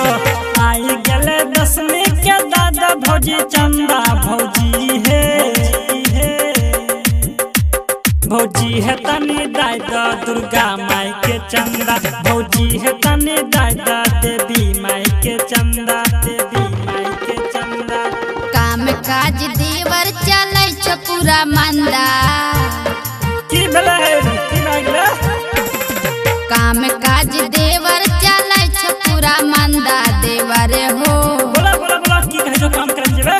आई गले दसवीं के दादा भौजी चंदा भौजी है भौजी है तनी दादा दुर्गा माई के चंदा भौजी है तनी दादा देवी माई के चंदा देवी माई के चंदा। काम काज देवर चलै छ पूरा मंदा की भेलै की लागले काम काज देवर चलै छ पूरा मंदा देवर हो बोला बोला बोला की कहे जो काम करन जेबे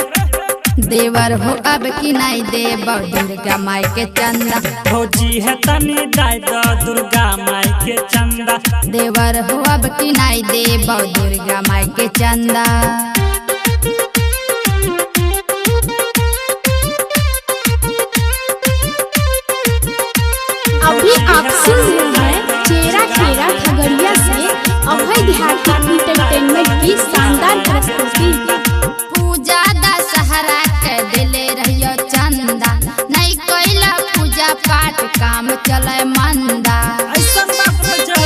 देवर हो अब की नहीं देव दुर्गा माई के चंदा भौजी है तनी दादा दुर्गा माई के चंदा देवर हो अब की नहीं देव दुर्गा माई के चंदा। अभी आप सुन रहे हैं चेरा खेरा खगड़िया से अभय देहाती एंटरटेनमेंट की शानदार प्रस्तुति। पूजा दशहरा के दिले रहियो चंदा नहीं कैला पूजा पाठ काम चले मंदा ऐसा बात है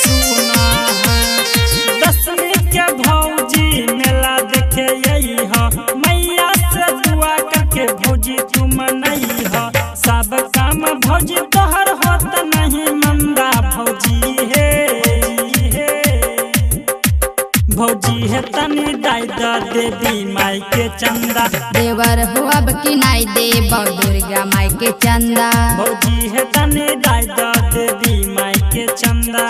सुना है दसवीं के भौजी मेला देखे यही हो मैया से दुआ करके भौजी तुम नहीं हो सब काम भौजी तोहर होत नहीं मंदा भौजी है भौजी है तनी दादा देवी माई के चंदा देवर हो अब की नहीं देव दुर्गा माई के चंदा भौजी है तनी दादा देवी माई के चंदा।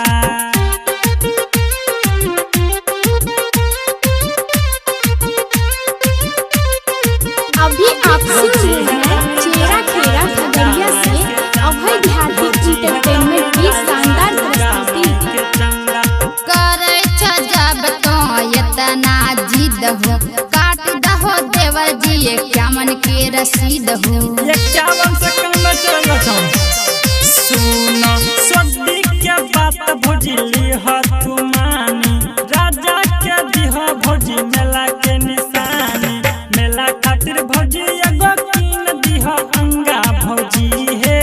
अभी आप सुन रहे हैं चेरा खेरा खगड़िया से अभय देहाती एंटरटेनमेंट की शानदार प्रस्तुति। करे छ जब तो इतना जिद हो काट दहो देवर जी क्या मन के रसीद हो 51 सेकंड में चल सुनो सदी के बात भौजिली हो तू मानी राजा के दिह भौजी मेला के निशानी मेला खातिर भौजी एगो कीन दिह अंगा भौजी है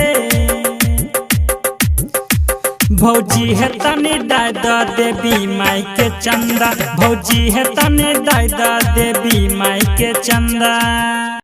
भौजी है तनी दादा देवी माई के चंदा भौजी है तनी दादा देवी माई के चंदा।